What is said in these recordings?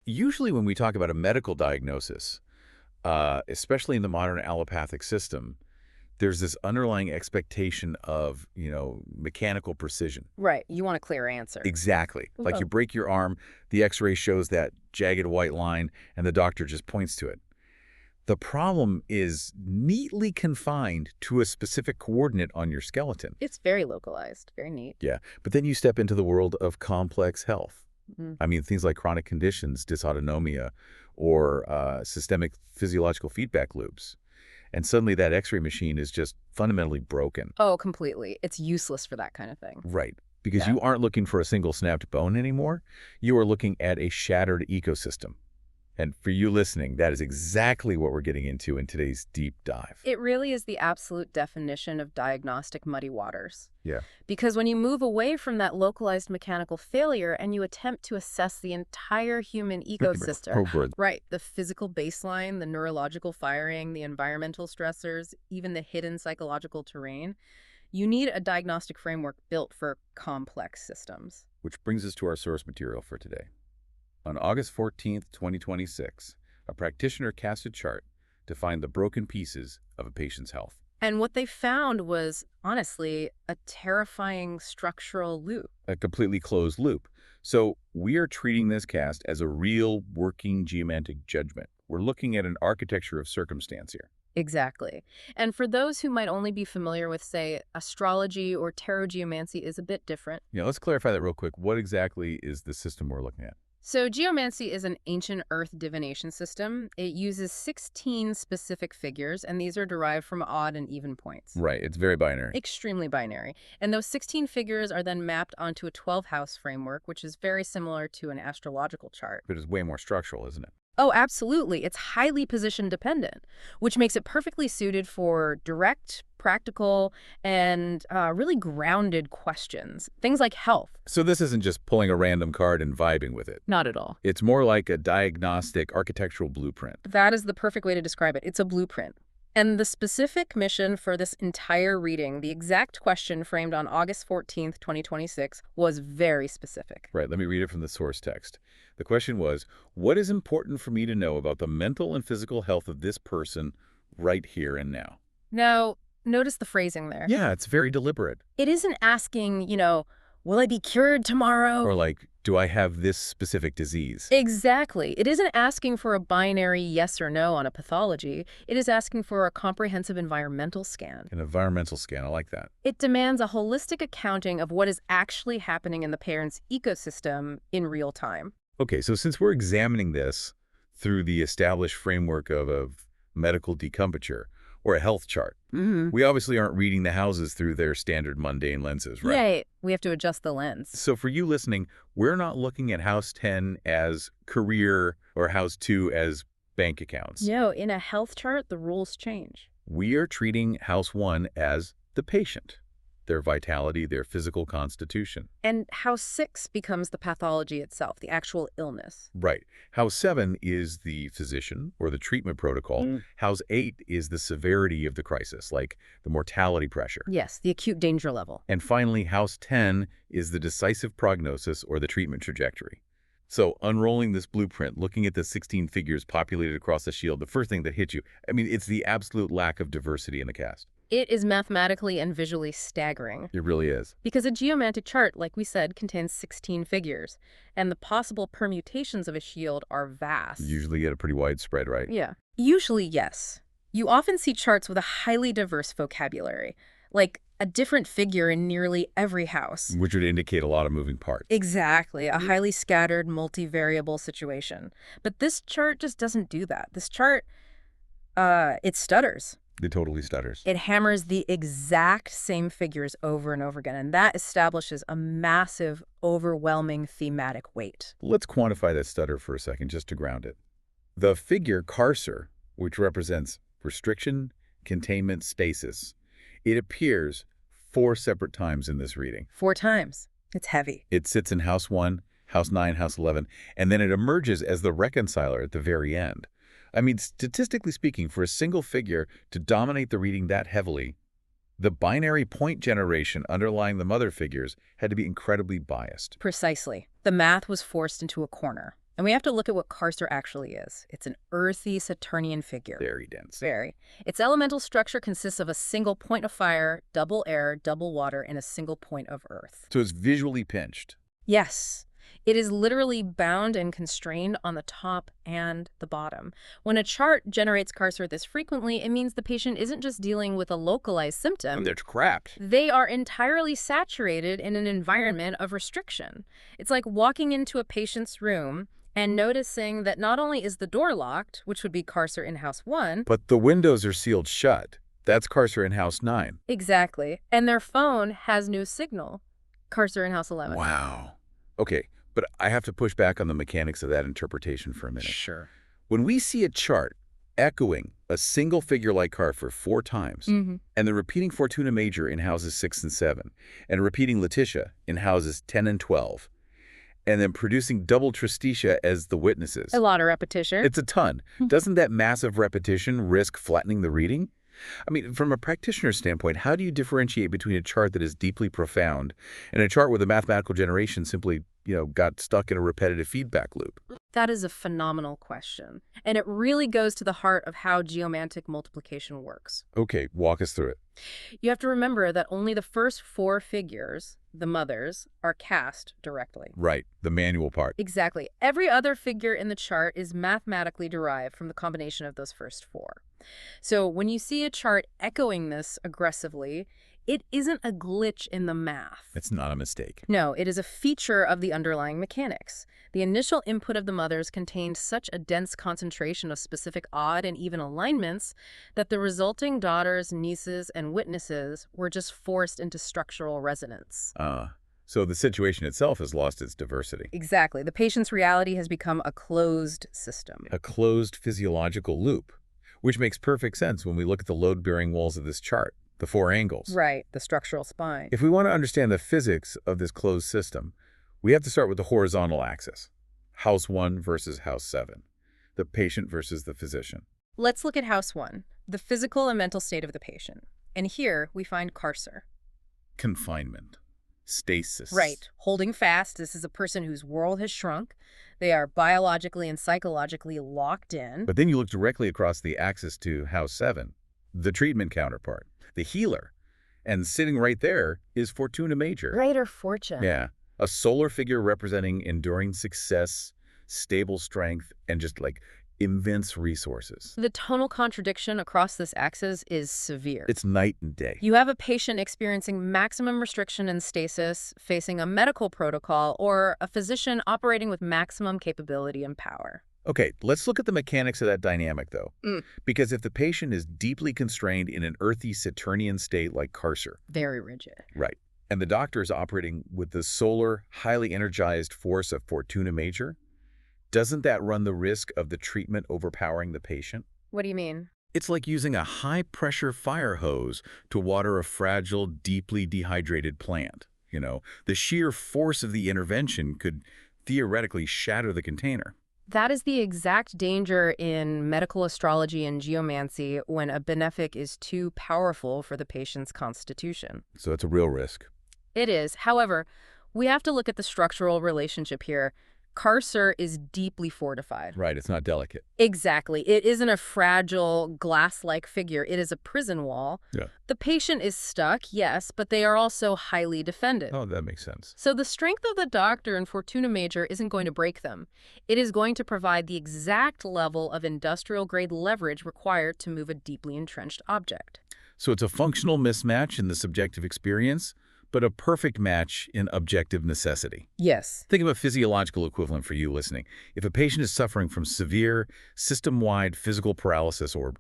Usually when we talk about a medical diagnosis, especially in the modern allopathic system, there's this underlying expectation of, mechanical precision. Right. You want a clear answer. Exactly. Like you break your arm, the x-ray shows that jagged white line, and the doctor just points to it. The problem is neatly confined to a specific coordinate on your skeleton. It's very localized, very neat. Yeah, but then you step into the world of complex health. Mhm. I mean, things like chronic conditions, dysautonomia, or systemic physiological feedback loops. And suddenly that x-ray machine is just fundamentally broken. Oh, completely. It's useless for that kind of thing. Right. Because Yeah. you aren't looking for a single snapped bone anymore. You are looking at a shattered ecosystem. And for you listening, that is exactly what we're getting into in today's deep dive. It really is the absolute definition of diagnostic muddy waters. Yeah. Because when you move away from that localized mechanical failure and you attempt to assess the entire human ecosystem, Oh, good. right, the physical baseline, the neurological firing, the environmental stressors, even the hidden psychological terrain, you need a diagnostic framework built for complex systems. Which brings us to our source material for today. On August 14th, 2026, a practitioner cast a chart to find the broken pieces of a patient's health. And what they found was, honestly, a terrifying structural loop. A completely closed loop. So we are treating this cast as a real working geomantic judgment. We're looking at an architecture of circumstance here. Exactly. And for those who might only be familiar with, say, astrology or tarot geomancy is a bit different. Yeah, let's clarify that real quick. What exactly is the system we're looking at? So geomancy is an ancient earth divination system. It uses 16 specific figures, and these are derived from odd and even points. Right, it's very binary. Extremely binary. And those 16 figures are then mapped onto a 12-house framework, which is very similar to an astrological chart. But it's way more structural, isn't it? Oh, absolutely. It's highly position dependent, which makes it perfectly suited for direct, practical, and really grounded questions. Things like health. So this isn't just pulling a random card and vibing with it. Not at all. It's more like a diagnostic architectural blueprint. That is the perfect way to describe it. It's a blueprint. And the specific mission for this entire reading, the exact question framed on August 14th, 2026, was very specific. Right, let me read it from the source text. The question was, what is important for me to know about the mental and physical health of this person right here and now? Now, notice the phrasing there. Yeah, it's very deliberate. It isn't asking, will I be cured tomorrow? Or like, do I have this specific disease? Exactly. It isn't asking for a binary yes or no on a pathology. It is asking for a comprehensive environmental scan. An environmental scan, I like that. It demands a holistic accounting of what is actually happening in the parent's ecosystem in real time. Okay, so since we're examining this through the established framework of medical decompositure or a health chart, we obviously aren't reading the houses through their standard mundane lenses, right? Right. We have to adjust the lens. So for you listening, we're not looking at house 10 as career or house 2 as bank accounts. No, in a health chart, the rules change. We are treating house 1 as the patient, their vitality, their physical constitution. And house 6 becomes the pathology itself, the actual illness. Right. House 7 is the physician or the treatment protocol. House 8 is the severity of the crisis, like the mortality pressure. Yes, the acute danger level. And finally, house 10 is the decisive prognosis or the treatment trajectory. So unrolling this blueprint, looking at the 16 figures populated across the shield, the first thing that hits you, it's the absolute lack of diversity in the cast. It is mathematically and visually staggering. It really is. Because a geomantic chart, like we said, contains 16 figures, and the possible permutations of a shield are vast. You usually get a pretty wide spread, right? Yeah. Usually, yes. You often see charts with a highly diverse vocabulary, like a different figure in nearly every house. Which would indicate a lot of moving parts. Exactly. A highly scattered, multivariable situation. But this chart just doesn't do that. This chart, it stutters. It totally stutters. It hammers the exact same figures over and over again, and that establishes a massive, overwhelming thematic weight. Let's quantify that stutter for a second, just to ground it. The figure cursor, which represents restriction, containment, stasis, it appears 4 separate times in this reading. 4 times. It's heavy. It sits in house 1, house 9, house 11, and then it emerges as the reconciler at the very end. Statistically speaking, for a single figure to dominate the reading that heavily, the binary point generation underlying the mother figures had to be incredibly biased. Precisely. The math was forced into a corner. And we have to look at what Carcer actually is. It's an earthy Saturnian figure. Very dense. Very. Its elemental structure consists of a single point of fire, double air, double water, and a single point of earth. So it's visually pinched. Yes. It is literally bound and constrained on the top and the bottom. When a chart generates Carcer this frequently, it means the patient isn't just dealing with a localized symptom. And they're trapped. They are entirely saturated in an environment of restriction. It's like walking into a patient's room and noticing that not only is the door locked, which would be Carcer in House 1, but the windows are sealed shut. That's Carcer in House 9. Exactly. And their phone has no signal. Carcer in House 11. Wow. Okay, but I have to push back on the mechanics of that interpretation for a minute. Sure. When we see a chart echoing a single figure like Carcer 4 times, and then repeating Fortuna Major in houses 6 and 7, and repeating Letitia in houses 10 and 12, and then producing double Tristitia as the witnesses. A lot of repetition. It's a ton. Doesn't that massive repetition risk flattening the reading? I mean, from a practitioner's standpoint, how do you differentiate between a chart that is deeply profound and a chart where the mathematical generation simply, got stuck in a repetitive feedback loop? That is a phenomenal question. And it really goes to the heart of how geomantic multiplication works. Okay, walk us through it. You have to remember that only the first 4 figures, the mothers, are cast directly. Right, the manual part. Exactly. Every other figure in the chart is mathematically derived from the combination of those first 4. So when you see a chart echoing this aggressively, it isn't a glitch in the math. It's not a mistake. No, it is a feature of the underlying mechanics. The initial input of the mothers contained such a dense concentration of specific odd and even alignments that the resulting daughters, nieces, and witnesses were just forced into structural resonance. So the situation itself has lost its diversity. Exactly. The patient's reality has become a closed system. A closed physiological loop, which makes perfect sense when we look at the load-bearing walls of this chart, the 4 angles. Right, the structural spine. If we want to understand the physics of this closed system, we have to start with the horizontal axis. House 1 versus House 7. The patient versus the physician. Let's look at House 1, the physical and mental state of the patient. And here we find Carcer. Confinement. Stasis. Right. Holding fast. This is a person whose world has shrunk. They are biologically and psychologically locked in. But then you look directly across the axis to House 7, the treatment counterpart, the healer. And sitting right there is Fortuna Major. Greater fortune. Yeah. A solar figure representing enduring success, stable strength, and just immense resources. The tonal contradiction across this axis is severe. It's night and day. You have a patient experiencing maximum restriction and stasis, facing a medical protocol, or a physician operating with maximum capability and power. Okay, let's look at the mechanics of that dynamic, though. Because if the patient is deeply constrained in an earthy Saturnian state like Carcer. Very rigid. Right. And the doctor is operating with the solar, highly energized force of Fortuna Major, doesn't that run the risk of the treatment overpowering the patient? What do you mean? It's like using a high-pressure fire hose to water a fragile, deeply dehydrated plant. The sheer force of the intervention could theoretically shatter the container. That is the exact danger in medical astrology and geomancy when a benefic is too powerful for the patient's constitution. So it's a real risk. It is. However, we have to look at the structural relationship here. Carcer is deeply fortified. Right, it's not delicate. Exactly. It isn't a fragile, glass-like figure. It is a prison wall. Yeah. The patient is stuck, yes, but they are also highly defended. Oh, that makes sense. So the strength of the doctor in Fortuna Major isn't going to break them. It is going to provide the exact level of industrial-grade leverage required to move a deeply entrenched object. So it's a functional mismatch in the subjective experience, but a perfect match in objective necessity. Yes. Think of a physiological equivalent for you listening. If a patient is suffering from severe, system-wide physical paralysis or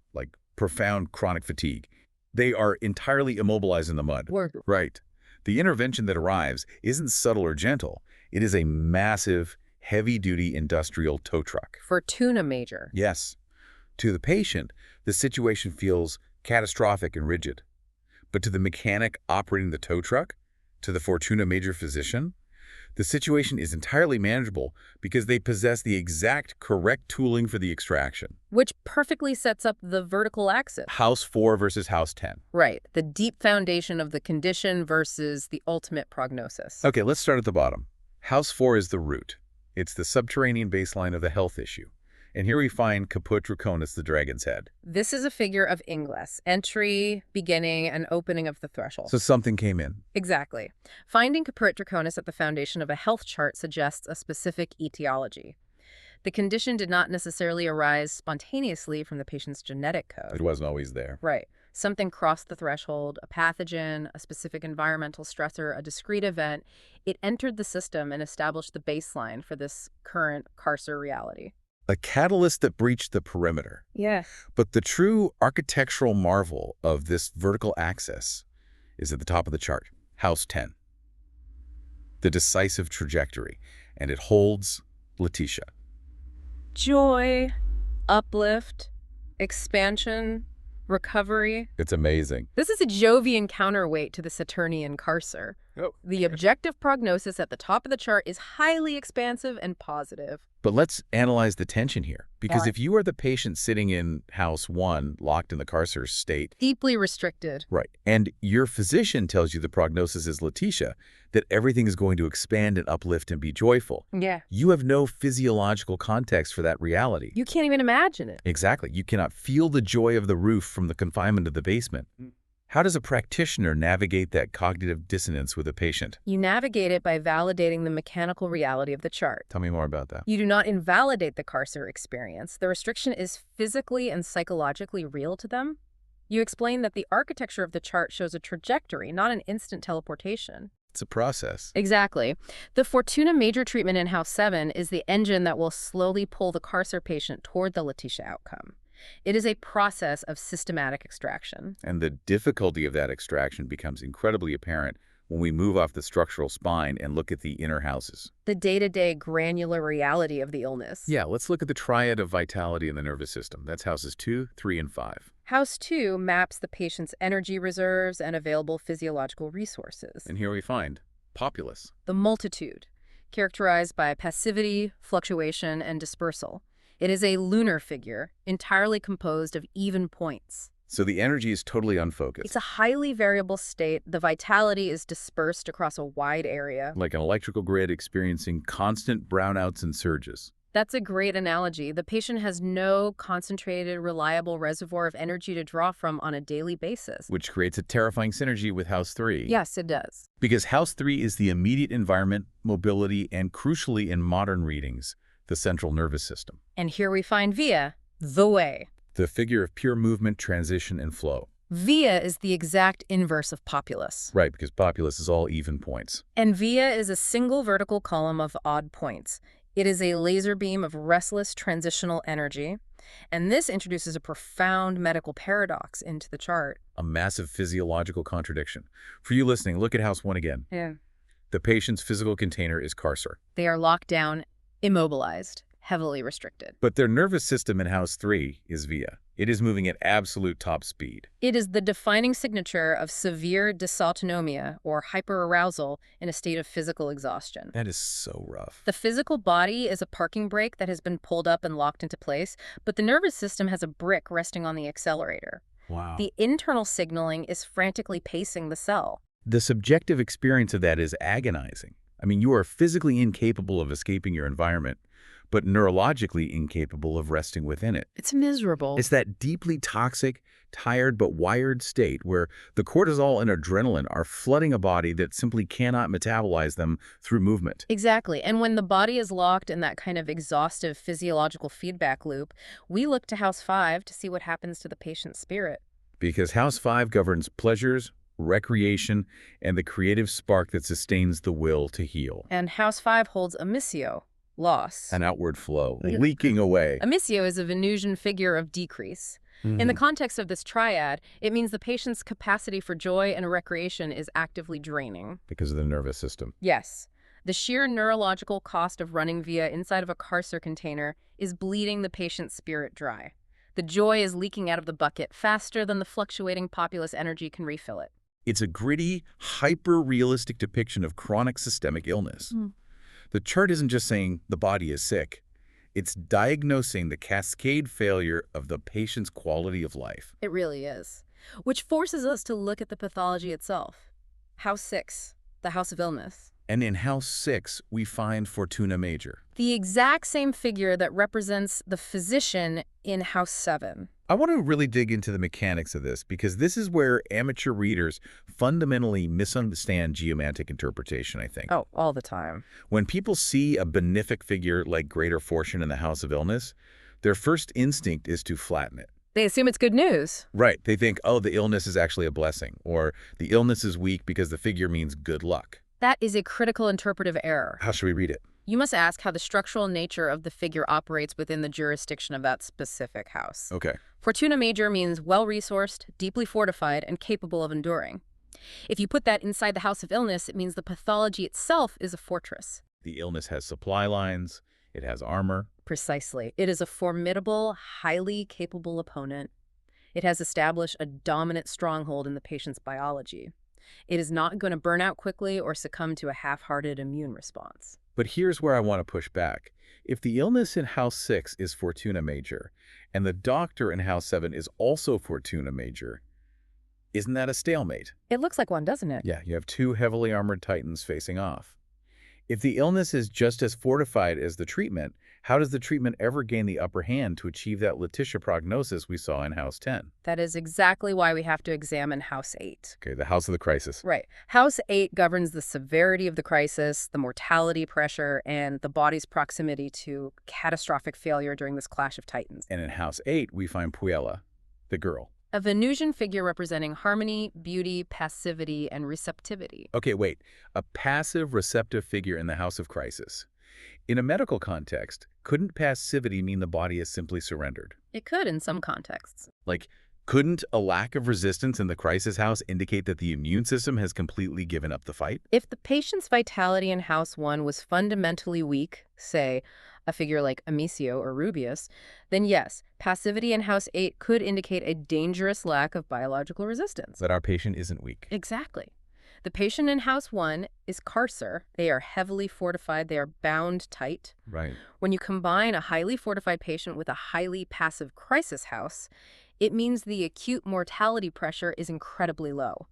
profound chronic fatigue, they are entirely immobilized in the mud. Right. The intervention that arrives isn't subtle or gentle. It is a massive, heavy-duty industrial tow truck. Fortuna Major. Yes. To the patient, the situation feels catastrophic and rigid. But to the mechanic operating the tow truck, to the Fortuna Major physician, the situation is entirely manageable because they possess the exact correct tooling for the extraction. Which perfectly sets up the vertical axis. House 4 versus House 10. Right. The deep foundation of the condition versus the ultimate prognosis. Okay, let's start at the bottom. House 4 is the root. It's the subterranean baseline of the health issue. And here we find Caput Draconis, the dragon's head. This is a figure of ingress, entry, beginning, and opening of the threshold. So something came in. Exactly. Finding Caput Draconis at the foundation of a health chart suggests a specific etiology. The condition did not necessarily arise spontaneously from the patient's genetic code. It wasn't always there. Right. Something crossed the threshold, a pathogen, a specific environmental stressor, a discrete event. It entered the system and established the baseline for this current carcer reality. A catalyst that breached the perimeter. Yeah. But the true architectural marvel of this vertical axis is at the top of the chart, House 10. The decisive trajectory, and it holds Letitia. Joy, uplift, expansion, recovery. It's amazing. This is a Jovian counterweight to the Saturnian carcer. Oh. The objective prognosis at the top of the chart is highly expansive and positive. But let's analyze the tension here. Because Yeah. if you are the patient sitting in House 1, locked in the carcer state, Deeply restricted. right, and your physician tells you the prognosis is Letitia, that everything is going to expand and uplift and be joyful. Yeah. You have no physiological context for that reality. You can't even imagine it. Exactly. You cannot feel the joy of the roof from the confinement of the basement. How does a practitioner navigate that cognitive dissonance with a patient? You navigate it by validating the mechanical reality of the chart. Tell me more about that. You do not invalidate the carcer experience. The restriction is physically and psychologically real to them. You explain that the architecture of the chart shows a trajectory, not an instant teleportation. It's a process. Exactly. The Fortuna major treatment in House 7 is the engine that will slowly pull the carcer patient toward the Letitia outcome. It is a process of systematic extraction. And the difficulty of that extraction becomes incredibly apparent when we move off the structural spine and look at the inner houses. The day-to-day granular reality of the illness. Yeah, let's look at the triad of vitality in the nervous system. That's houses 2, 3, and 5. House 2 maps the patient's energy reserves and available physiological resources. And here we find populace. The multitude, characterized by passivity, fluctuation, and dispersal. It is a lunar figure, entirely composed of even points. So the energy is totally unfocused. It's a highly variable state. The vitality is dispersed across a wide area. Like an electrical grid experiencing constant brownouts and surges. That's a great analogy. The patient has no concentrated, reliable reservoir of energy to draw from on a daily basis. Which creates a terrifying synergy with House 3. Yes, it does. Because House 3 is the immediate environment, mobility, and crucially in modern readings, the central nervous system. And here we find Via, the way. The figure of pure movement, transition, and flow. Via is the exact inverse of populace. Right, because populace is all even points. And Via is a single vertical column of odd points. It is a laser beam of restless transitional energy. And this introduces a profound medical paradox into the chart. A massive physiological contradiction. For you listening, look at House 1 again. Yeah. The patient's physical container is carcer. They are locked down, immobilized, heavily restricted. But their nervous system in House 3 is Via. It is moving at absolute top speed. It is the defining signature of severe dysautonomia, or hyperarousal, in a state of physical exhaustion. That is so rough. The physical body is a parking brake that has been pulled up and locked into place, but the nervous system has a brick resting on the accelerator. Wow. The internal signaling is frantically pacing the cell. The subjective experience of that is agonizing. I mean, you are physically incapable of escaping your environment, but neurologically incapable of resting within it. It's miserable. It's that deeply toxic, tired but wired state where the cortisol and adrenaline are flooding a body that simply cannot metabolize them through movement. Exactly. And when the body is locked in that kind of exhaustive physiological feedback loop, we look to House 5 to see what happens to the patient's spirit. Because House 5 governs pleasures, recreation, and the creative spark that sustains the will to heal. And House 5 holds emissio, loss. An outward flow, leaking away. Emissio is a Venusian figure of decrease. In the context of this triad, it means the patient's capacity for joy and recreation is actively draining. Because of the nervous system. Yes. The sheer neurological cost of running Via inside of a carcer container is bleeding the patient's spirit dry. The joy is leaking out of the bucket faster than the fluctuating populace energy can refill it. It's a gritty, hyper-realistic depiction of chronic systemic illness. The chart isn't just saying the body is sick. It's diagnosing the cascade failure of the patient's quality of life. It really is. Which forces us to look at the pathology itself. House 6, the house of illness. And in House 6, we find Fortuna Major. The exact same figure that represents the physician in House 7. I want to really dig into the mechanics of this because this is where amateur readers fundamentally misunderstand geomantic interpretation, I think. Oh, all the time. When people see a benefic figure like Greater Fortune in the House of Illness, their first instinct is to flatten it. They assume it's good news. Right. They think, oh, the illness is actually a blessing, or the illness is weak because the figure means good luck. That is a critical interpretive error. How should we read it? You must ask how the structural nature of the figure operates within the jurisdiction of that specific house. Okay. Fortuna Major means well-resourced, deeply fortified, and capable of enduring. If you put that inside the House of Illness, it means the pathology itself is a fortress. The illness has supply lines, it has armor. Precisely. It is a formidable, highly capable opponent. It has established a dominant stronghold in the patient's biology. It is not going to burn out quickly or succumb to a half-hearted immune response. But here's where I want to push back. If the illness in House 6 is Fortuna Major, and the doctor in House 7 is also Fortuna Major, isn't that a stalemate? It looks like one, doesn't it? Yeah, you have two heavily armored titans facing off. If the illness is just as fortified as the treatment, how does the treatment ever gain the upper hand to achieve that Letitia prognosis we saw in House 10? That is exactly why we have to examine House 8. Okay, the house of the crisis. Right. House 8 governs the severity of the crisis, the mortality pressure, and the body's proximity to catastrophic failure during this clash of titans. And in House 8, we find Puella, the girl. A Venusian figure representing harmony, beauty, passivity, and receptivity. Okay, wait. A passive receptive figure in the house of crisis. In a medical context, couldn't passivity mean the body is simply surrendered? It could in some contexts. Like, couldn't a lack of resistance in the crisis house indicate that the immune system has completely given up the fight? If the patient's vitality in House 1 was fundamentally weak, say, a figure like Amicio or Rubius, then yes, passivity in House 8 could indicate a dangerous lack of biological resistance. That our patient isn't weak. Exactly. The patient in House 1 is carcer. They are heavily fortified. They are bound tight. Right. When you combine a highly fortified patient with a highly passive crisis house, it means the acute mortality pressure is incredibly low.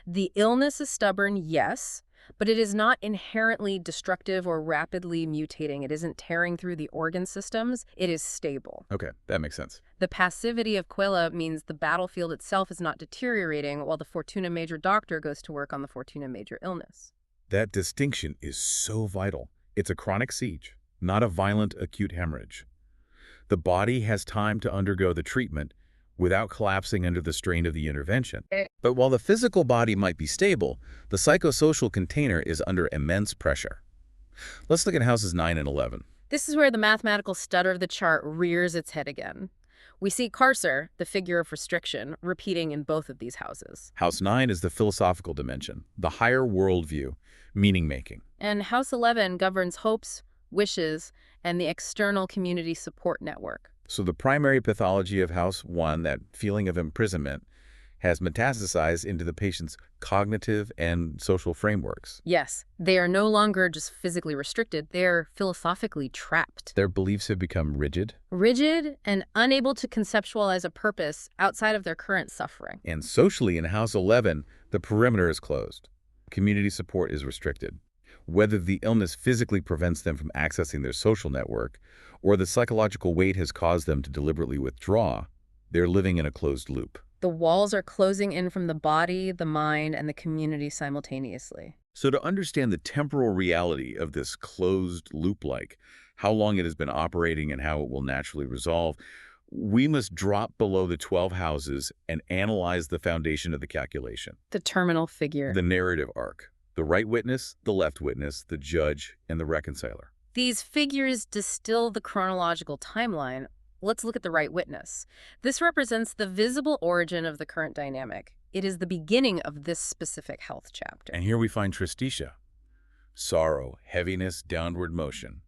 The illness is stubborn, yes, but it is not inherently destructive or rapidly mutating. It isn't tearing through the organ systems. It is stable. Okay, that makes sense. The passivity of Quilla means the battlefield itself is not deteriorating while the Fortuna Major doctor goes to work on the Fortuna Major illness. That distinction is so vital. It's a chronic siege, not a violent acute hemorrhage. The body has time to undergo the treatment without collapsing under the strain of the intervention. But while the physical body might be stable, the psychosocial container is under immense pressure. Let's look at houses 9 and 11. This is where the mathematical stutter of the chart rears its head again. We see carcer, the figure of restriction, repeating in both of these houses. House 9 is the philosophical dimension, the higher worldview, meaning-making. And House 11 governs hopes, wishes, and the external community support network. So the primary pathology of House 1, that feeling of imprisonment, has metastasized into the patient's cognitive and social frameworks. Yes, they are no longer just physically restricted, they're philosophically trapped. Their beliefs have become rigid. Rigid and unable to conceptualize a purpose outside of their current suffering. And socially in House 11, the perimeter is closed. Community support is restricted. Whether the illness physically prevents them from accessing their social network or the psychological weight has caused them to deliberately withdraw, they're living in a closed loop. The walls are closing in from the body, the mind, and the community simultaneously. So to understand the temporal reality of this closed loop-like, how long it has been operating and how it will naturally resolve, we must drop below the 12 houses and analyze the foundation of the calculation. The terminal figure. The narrative arc. The right witness, the left witness, the judge, and the reconciler. These figures distill the chronological timeline. Let's look at the right witness. This represents the visible origin of the current dynamic. It is the beginning of this specific health chapter. And here we find Tristitia. Sorrow, heaviness, downward motion.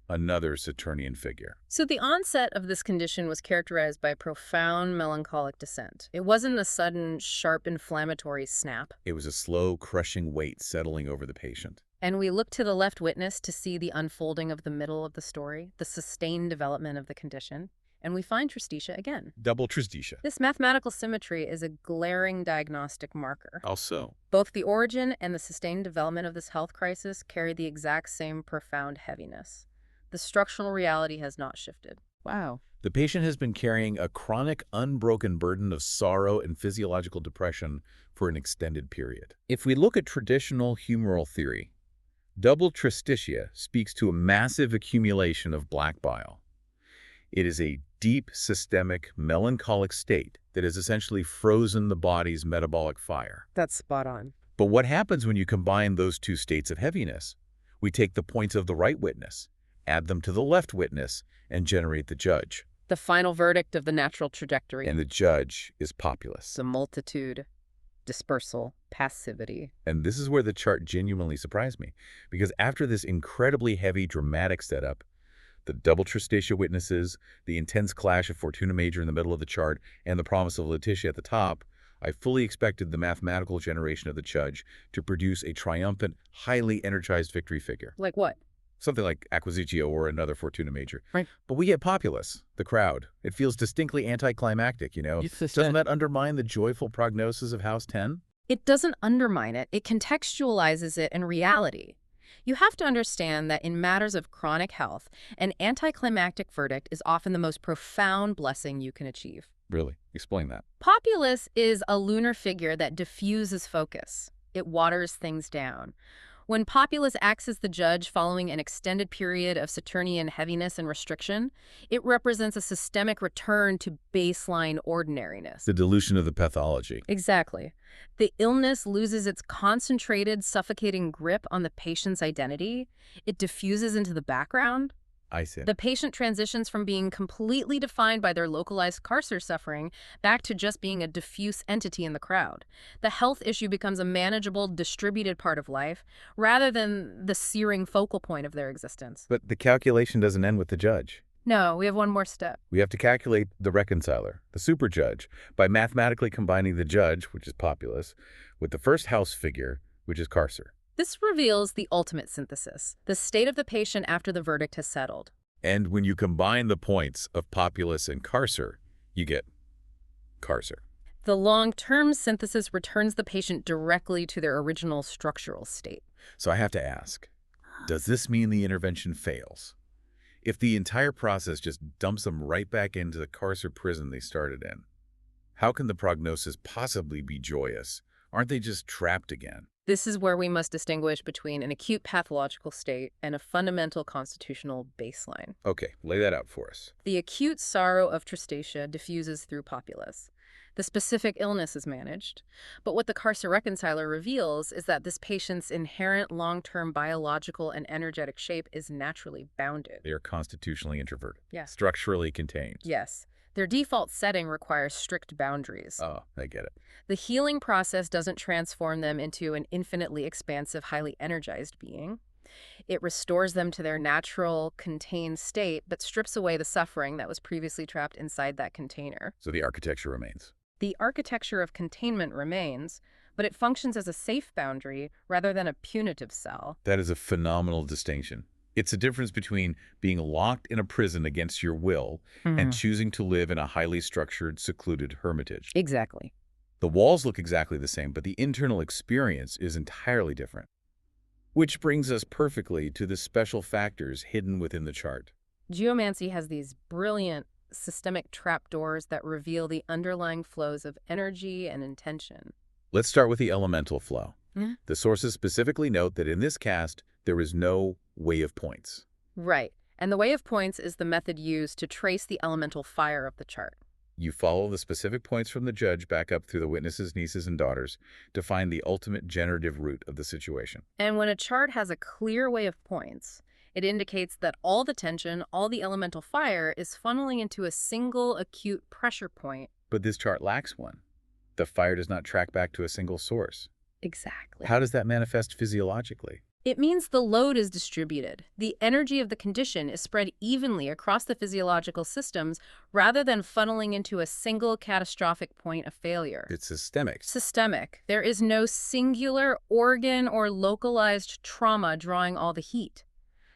Another Saturnian figure. So the onset of this condition was characterized by profound melancholic descent. It wasn't a sudden, sharp, inflammatory snap. It was a slow, crushing weight settling over the patient. And we look to the left witness to see the unfolding of the middle of the story, the sustained development of the condition. and we find tristetia again. Double tristetia. This mathematical symmetry is a glaring diagnostic marker. How so? Both the origin and the sustained development of this health crisis carry the exact same profound heaviness. The structural reality has not shifted. Wow. The patient has been carrying a chronic, unbroken burden of sorrow and physiological depression for an extended period. If we look at traditional humoral theory, double tristitia speaks to a massive accumulation of black bile. It is a deep, systemic, melancholic state that has essentially frozen the body's metabolic fire. That's spot on. But what happens when you combine those two states of heaviness? We take the points of the right witness, add them to the left witness, and generate the judge. The final verdict of the natural trajectory. And the judge is populace. The multitude, dispersal, passivity. And this is where the chart genuinely surprised me, because after this incredibly heavy, dramatic setup, the double tristitia witnesses, the intense clash of Fortuna Major in the middle of the chart, and the promise of Letitia at the top, I fully expected the mathematical generation of the judge to produce a triumphant, highly energized victory figure. Like what? Something like Acquisitio or another Fortuna Major. Right. But we get populace, the crowd. It feels distinctly anticlimactic, you know? Doesn't that undermine the joyful prognosis of House 10? It doesn't undermine it. It contextualizes it in reality. You have to understand that in matters of chronic health, an anticlimactic verdict is often the most profound blessing you can achieve. Really? Explain that. Populace is a lunar figure that diffuses focus. It waters things down. When Populace acts as the judge following an extended period of Saturnian heaviness and restriction, it represents a systemic return to baseline ordinariness. The dilution of the pathology. Exactly. The illness loses its concentrated, suffocating grip on the patient's identity. It diffuses into the background. I see. The patient transitions from being completely defined by their localized carcer suffering back to just being a diffuse entity in the crowd. The health issue becomes a manageable, distributed part of life, rather than the searing focal point of their existence. But the calculation doesn't end with the judge. No, we have one more step. We have to calculate the reconciler, the super judge, by mathematically combining the judge, which is populace, with the first house figure, which is carcer. This reveals the ultimate synthesis, the state of the patient after the verdict has settled. And when you combine the points of populace and carcer, you get carcer. The long-term synthesis returns the patient directly to their original structural state. So I have to ask, does this mean the intervention fails? If the entire process just dumps them right back into the carcer prison they started in, how can the prognosis possibly be joyous? Aren't they just trapped again? This is where we must distinguish between an acute pathological state and a fundamental constitutional baseline. Okay, lay that out for us. The acute sorrow of tristatia diffuses through populace. The specific illness is managed. But what the carcer reconciler reveals is that this patient's inherent long-term biological and energetic shape is naturally bounded. They are constitutionally introverted. Yeah. Structurally contained. Yes. Their default setting requires strict boundaries. Oh, I get it. The healing process doesn't transform them into an infinitely expansive, highly energized being. It restores them to their natural, contained state, but strips away the suffering that was previously trapped inside that container. So the architecture remains. The architecture of containment remains, but it functions as a safe boundary rather than a punitive cell. That is a phenomenal distinction. It's the difference between being locked in a prison against your will and choosing to live in a highly structured, secluded hermitage. Exactly. The walls look exactly the same, but the internal experience is entirely different. Which brings us perfectly to the special factors hidden within the chart. Geomancy has these brilliant systemic trapdoors that reveal the underlying flows of energy and intention. Let's start with the elemental flow. Yeah. The sources specifically note that in this cast, there is no way of points. Right. And the way of points is the method used to trace the elemental fire of the chart. You follow the specific points from the judge back up through the witnesses, nieces, and daughters to find the ultimate generative root of the situation. And when a chart has a clear way of points, it indicates that all the tension, all the elemental fire is funneling into a single acute pressure point. But this chart lacks one. The fire does not track back to a single source. Exactly. How does that manifest physiologically? It means the load is distributed. The energy of the condition is spread evenly across the physiological systems rather than funneling into a single catastrophic point of failure. It's systemic. Systemic. There is no singular organ or localized trauma drawing all the heat.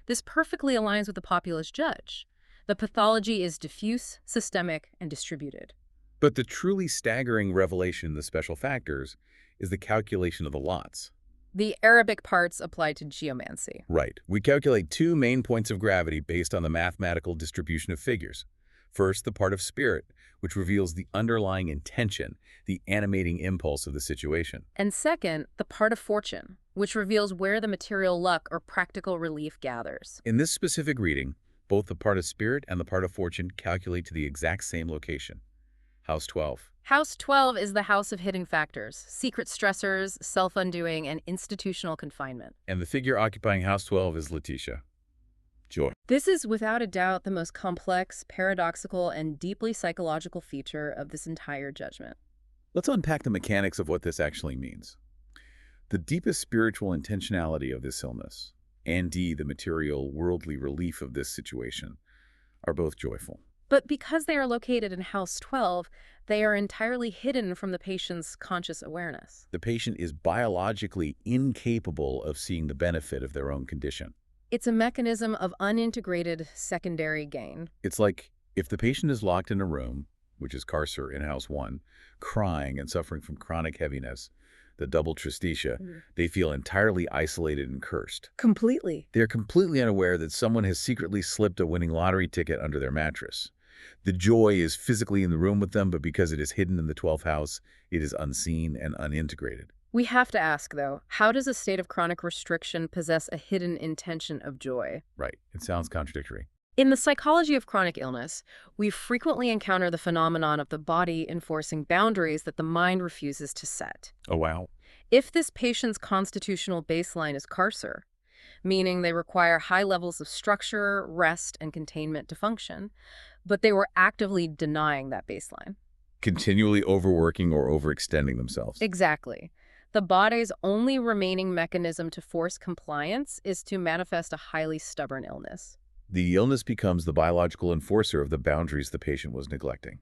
This perfectly aligns with the populace judge. The pathology is diffuse, systemic, and distributed. But the truly staggering revelation in the special factors is the calculation of the lots. The Arabic parts apply to geomancy. Right. We calculate two main points of gravity based on the mathematical distribution of figures. First, the part of spirit, which reveals the underlying intention, the animating impulse of the situation. And second, the part of fortune, which reveals where the material luck or practical relief gathers. In this specific reading, both the part of spirit and the part of fortune calculate to the exact same location. House 12. House 12 is the house of hidden factors, secret stressors, self-undoing, and institutional confinement. And the figure occupying House 12 is Letitia. Joy. This is without a doubt the most complex, paradoxical, and deeply psychological feature of this entire judgment. Let's unpack the mechanics of what this actually means. The deepest spiritual intentionality of this illness, and the material, worldly relief of this situation, are both joyful. But because they are located in House 12, they are entirely hidden from the patient's conscious awareness. The patient is biologically incapable of seeing the benefit of their own condition. It's a mechanism of unintegrated secondary gain. It's like if the patient is locked in a room, which is carcer in House 1, crying and suffering from chronic heaviness, the double tristetia, they feel entirely isolated and cursed. Completely. They're completely unaware that someone has secretly slipped a winning lottery ticket under their mattress. The joy is physically in the room with them, but because it is hidden in the 12th house, it is unseen and unintegrated. We have to ask, though, how does a state of chronic restriction possess a hidden intention of joy? Right. It sounds contradictory. In the psychology of chronic illness, we frequently encounter the phenomenon of the body enforcing boundaries that the mind refuses to set. Oh, wow. If this patient's constitutional baseline is carcer, meaning they require high levels of structure, rest, and containment to function, but they were actively denying that baseline. Continually overworking or overextending themselves. Exactly. The body's only remaining mechanism to force compliance is to manifest a highly stubborn illness. The illness becomes the biological enforcer of the boundaries the patient was neglecting.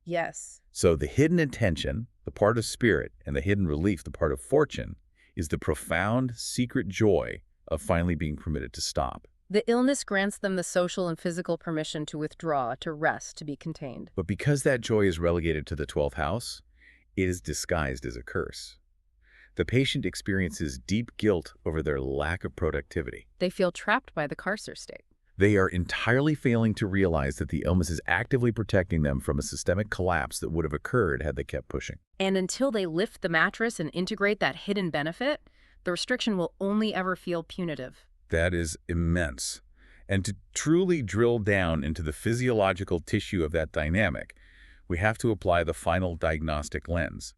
Yes. So the hidden intention, the part of spirit, and the hidden relief, the part of fortune, is the profound, secret joy of finally being permitted to stop. The illness grants them the social and physical permission to withdraw, to rest, to be contained. But because that joy is relegated to the 12th house, it is disguised as a curse. The patient experiences deep guilt over their lack of productivity. They feel trapped by the carcer state. They are entirely failing to realize that the illness is actively protecting them from a systemic collapse that would have occurred had they kept pushing. And until they lift the mattress and integrate that hidden benefit, the restriction will only ever feel punitive. That is immense. And to truly drill down into the physiological tissue of that dynamic, we have to apply the final diagnostic lens,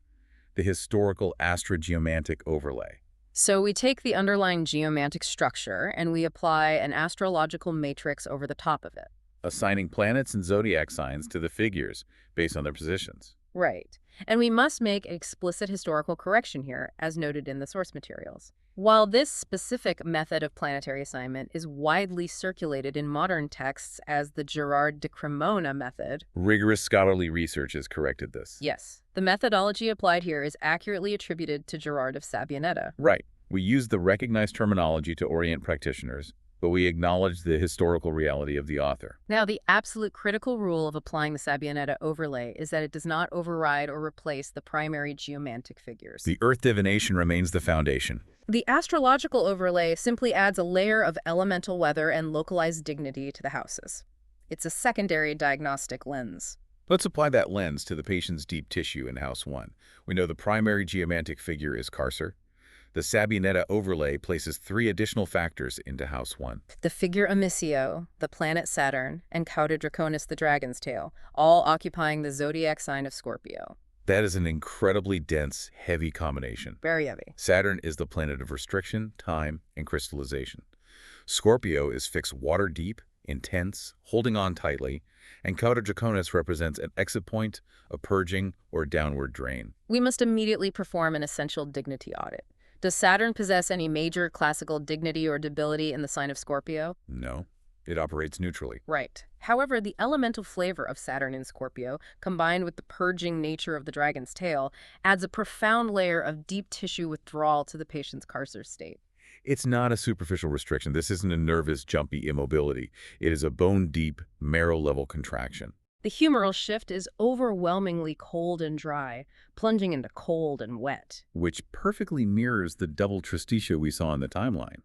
the historical Astro-geomantic overlay. So we take the underlying geomantic structure and we apply an astrological matrix over the top of it. Assigning planets and zodiac signs to the figures based on their positions. Right. And we must make explicit historical correction here, as noted in the source materials. While this specific method of planetary assignment is widely circulated in modern texts as the Gerard de Cremona method, rigorous scholarly research has corrected this. Yes, the methodology applied here is accurately attributed to Gerard of Sabianetta. Right. We use the recognized terminology to orient practitioners, but we acknowledge the historical reality of the author. Now, the absolute critical rule of applying the Sabianetta overlay is that it does not override or replace the primary geomantic figures. The Earth divination remains the foundation. The astrological overlay simply adds a layer of elemental weather and localized dignity to the houses. It's a secondary diagnostic lens. Let's apply that lens to the patient's deep tissue in House 1. We know the primary geomantic figure is carcer. The Sabianetta overlay places 3 additional factors into House 1. The figure Amicio, the planet Saturn, and Cauda Draconis, the dragon's tail, all occupying the zodiac sign of Scorpio. That is an incredibly dense, heavy combination. Very heavy. Saturn is the planet of restriction, time, and crystallization. Scorpio is fixed water deep, intense, holding on tightly, and Cauda Draconis represents an exit point, a purging, or downward drain. We must immediately perform an essential dignity audit. Does Saturn possess any major classical dignity or debility in the sign of Scorpio? No. It operates neutrally. Right. However, the elemental flavor of Saturn in Scorpio, combined with the purging nature of the dragon's tail, adds a profound layer of deep tissue withdrawal to the patient's carcer state. It's not a superficial restriction. This isn't a nervous, jumpy immobility. It is a bone-deep, marrow-level contraction. The humeral shift is overwhelmingly cold and dry, plunging into cold and wet. Which perfectly mirrors the double tristitia we saw in the timeline.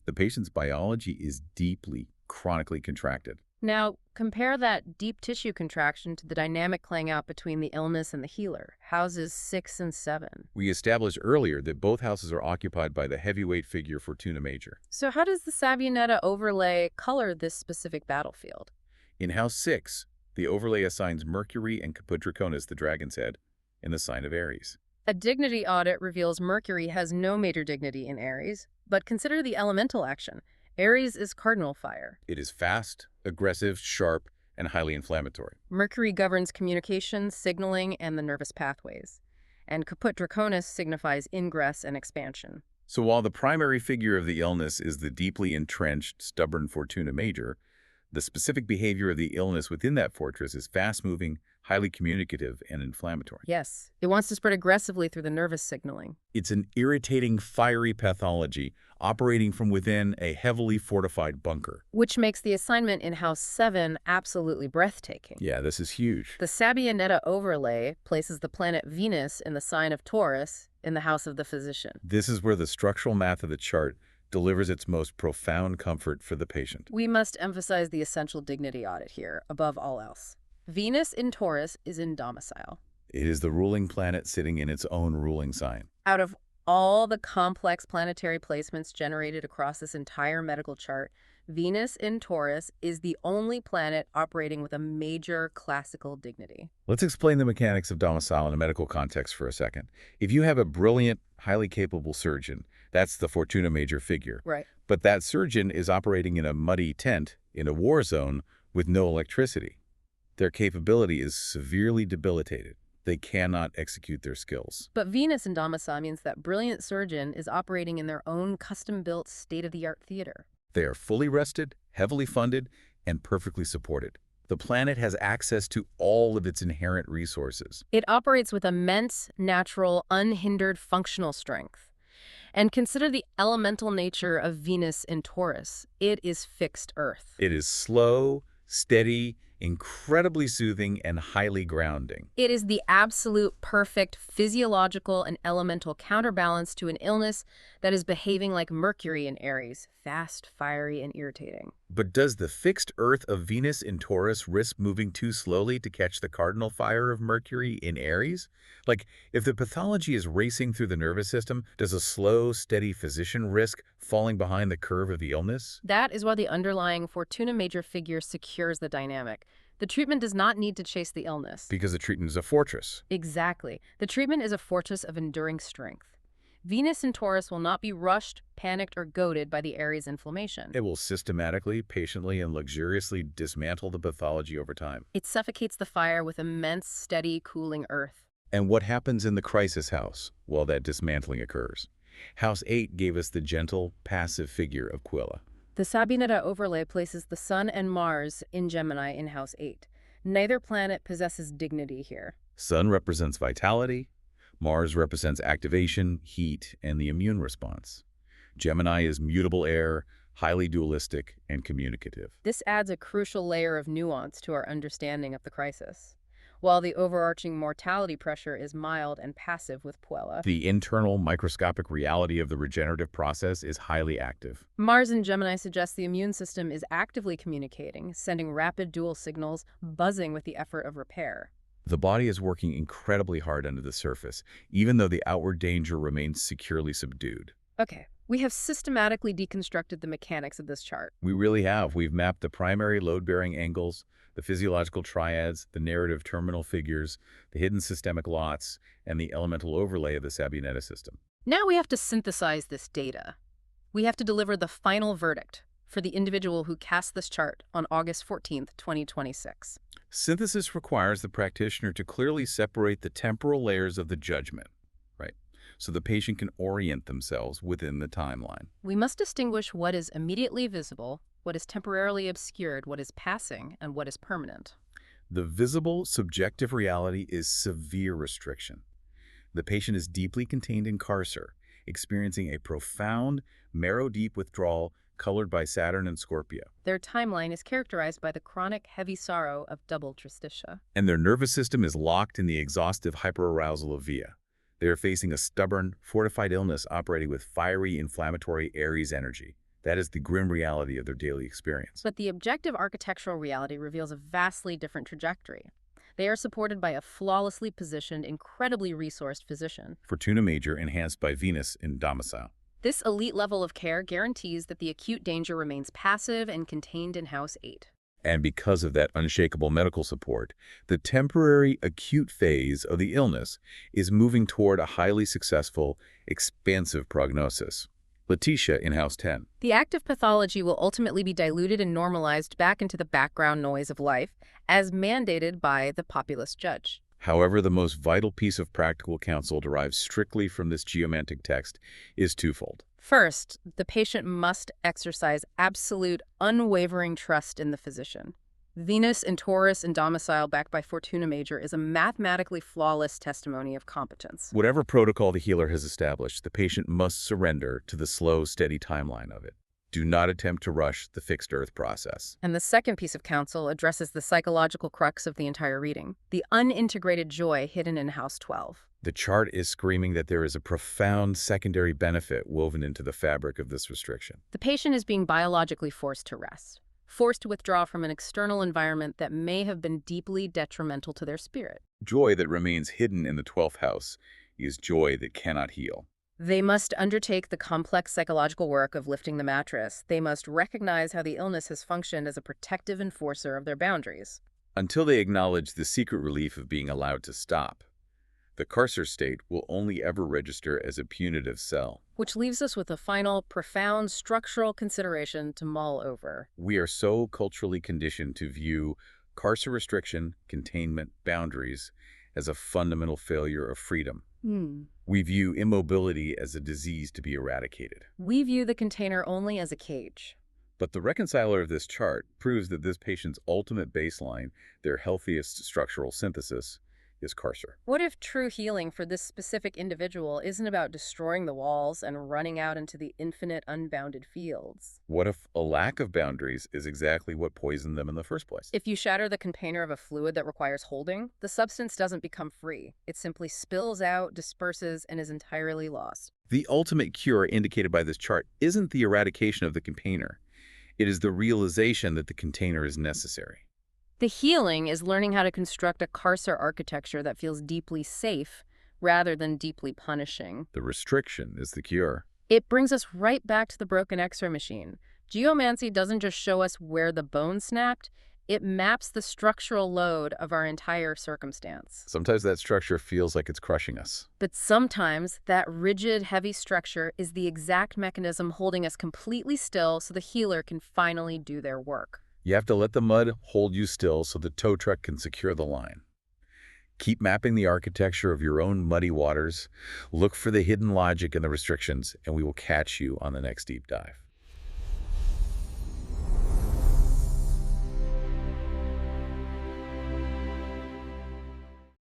The patient's biology is deeply, chronically contracted. Now, compare that deep tissue contraction to the dynamic playing out between the illness and the healer, houses 6 and 7. We established earlier that both houses are occupied by the heavyweight figure Fortuna Major. So how does the Sabionetta overlay color this specific battlefield? In House 6, the overlay assigns Mercury and Caput Draconis, the dragon's head, in the sign of Aries. A dignity audit reveals Mercury has no major dignity in Aries, but consider the elemental action. Aries is cardinal fire. It is fast, aggressive, sharp, and highly inflammatory. Mercury governs communication, signaling, and the nervous pathways. And Caput Draconis signifies ingress and expansion. So while the primary figure of the illness is the deeply entrenched, stubborn Fortuna Major, the specific behavior of the illness within that fortress is fast-moving, highly communicative, and inflammatory. Yes, it wants to spread aggressively through the nervous signaling. It's an irritating, fiery pathology operating from within a heavily fortified bunker. Which makes the assignment in House 7 absolutely breathtaking. Yeah, this is huge. The Sabionetta overlay places the planet Venus in the sign of Taurus in the house of the physician. This is where the structural math of the chart delivers its most profound comfort for the patient. We must emphasize the essential dignity audit here, above all else. Venus in Taurus is in domicile. It is the ruling planet sitting in its own ruling sign. Out of all the complex planetary placements generated across this entire medical chart, Venus in Taurus is the only planet operating with a major classical dignity. Let's explain the mechanics of domicile in a medical context for a second. If you have a brilliant, highly capable surgeon, that's the Fortuna Major figure. Right. But that surgeon is operating in a muddy tent in a war zone with no electricity. Their capability is severely debilitated. They cannot execute their skills. But Venus in domicile means that brilliant surgeon is operating in their own custom-built, state-of-the-art theater. They are fully rested, heavily funded, and perfectly supported. The planet has access to all of its inherent resources. It operates with immense, natural, unhindered functional strength. And consider the elemental nature of Venus in Taurus. It is fixed Earth. It is slow, steady, incredibly soothing, and highly grounding. It is the absolute perfect physiological and elemental counterbalance to an illness that is behaving like Mercury in Aries, fast, fiery, and irritating. But does the fixed Earth of Venus in Taurus risk moving too slowly to catch the cardinal fire of Mercury in Aries? Like, if the pathology is racing through the nervous system, does a slow, steady physician risk falling behind the curve of the illness? That is why the underlying Fortuna Major figure secures the dynamic. The treatment does not need to chase the illness. Because the treatment is a fortress. Exactly. The treatment is a fortress of enduring strength. Venus in Taurus will not be rushed, panicked, or goaded by the Aries inflammation. It will systematically, patiently, and luxuriously dismantle the pathology over time. It suffocates the fire with immense, steady, cooling earth. And what happens in the crisis house while that dismantling occurs? House 8 gave us the gentle, passive figure of Aquila. The Sabionetta overlay places the Sun and Mars in Gemini in House 8. Neither planet possesses dignity here. Sun represents vitality. Mars represents activation, heat, and the immune response. Gemini is mutable air, highly dualistic, and communicative. This adds a crucial layer of nuance to our understanding of the crisis. While the overarching mortality pressure is mild and passive with Puella, The internal microscopic reality of the regenerative process is highly active. Mars in Gemini suggests the immune system is actively communicating, sending rapid dual signals, buzzing with the effort of repair. The body is working incredibly hard under the surface, even though the outward danger remains securely subdued. Okay, we have systematically deconstructed the mechanics of this chart. We really have. We've mapped the primary load-bearing angles, the physiological triads, the narrative terminal figures, the hidden systemic lots, and the elemental overlay of the Sabionetta system. Now we have to synthesize this data. We have to deliver the final verdict for the individual who cast this chart on August 14th, 2026. Synthesis requires the practitioner to clearly separate the temporal layers of the judgment, right? So the patient can orient themselves within the timeline. We must distinguish what is immediately visible, what is temporarily obscured, what is passing, and what is permanent. The visible, subjective reality is severe restriction. The patient is deeply contained in carcer, experiencing a profound, marrow-deep withdrawal colored by Saturn and Scorpio. Their timeline is characterized by the chronic heavy sorrow of double tristitia. And their nervous system is locked in the exhaustive hyperarousal of Via. They are facing a stubborn, fortified illness operating with fiery, inflammatory Aries energy. That is the grim reality of their daily experience. But the objective architectural reality reveals a vastly different trajectory. They are supported by a flawlessly positioned, incredibly resourced physician. Fortuna Major enhanced by Venus in domicile. This elite level of care guarantees that the acute danger remains passive and contained in House 8. And because of that unshakable medical support, the temporary acute phase of the illness is moving toward a highly successful, expansive prognosis. Letitia in House 10. The active pathology will ultimately be diluted and normalized back into the background noise of life, as mandated by the populist judge. However, the most vital piece of practical counsel derived strictly from this geomantic text is twofold. First, the patient must exercise absolute, unwavering trust in the physician. Venus in Taurus and domicile backed by Fortuna Major is a mathematically flawless testimony of competence. Whatever protocol the healer has established, the patient must surrender to the slow, steady timeline of it. Do not attempt to rush the fixed earth process. And the second piece of counsel addresses the psychological crux of the entire reading, the unintegrated joy hidden in House 12. The chart is screaming that there is a profound secondary benefit woven into the fabric of this restriction. The patient is being biologically forced to rest, forced to withdraw from an external environment that may have been deeply detrimental to their spirit. Joy that remains hidden in the 12th house is joy that cannot heal. They must undertake the complex psychological work of lifting the mattress. They must recognize how the illness has functioned as a protective enforcer of their boundaries. Until they acknowledge the secret relief of being allowed to stop, the carcer state will only ever register as a punitive cell. Which leaves us with a final, profound structural consideration to mull over. We are so culturally conditioned to view carcer restriction, containment, boundaries as a fundamental failure of freedom. We view immobility as a disease to be eradicated. We view the container only as a cage. But the reconciler of this chart proves that this patient's ultimate baseline, their healthiest structural synthesis, is carcer. What if true healing for this specific individual isn't about destroying the walls and running out into the infinite, unbounded fields? What if a lack of boundaries is exactly what poisoned them in the first place? If you shatter the container of a fluid that requires holding, the substance doesn't become free. It simply spills out, disperses, and is entirely lost. The ultimate cure indicated by this chart isn't the eradication of the container. It is the realization that the container is necessary. The healing is learning how to construct a carcer architecture that feels deeply safe rather than deeply punishing. The restriction is the cure. It brings us right back to the broken X-ray machine. Geomancy doesn't just show us where the bone snapped, it maps the structural load of our entire circumstance. Sometimes that structure feels like it's crushing us. But sometimes that rigid, heavy structure is the exact mechanism holding us completely still so the healer can finally do their work. You have to let the mud hold you still so the tow truck can secure the line. Keep mapping the architecture of your own muddy waters. Look for the hidden logic and the restrictions, and we will catch you on the next deep dive.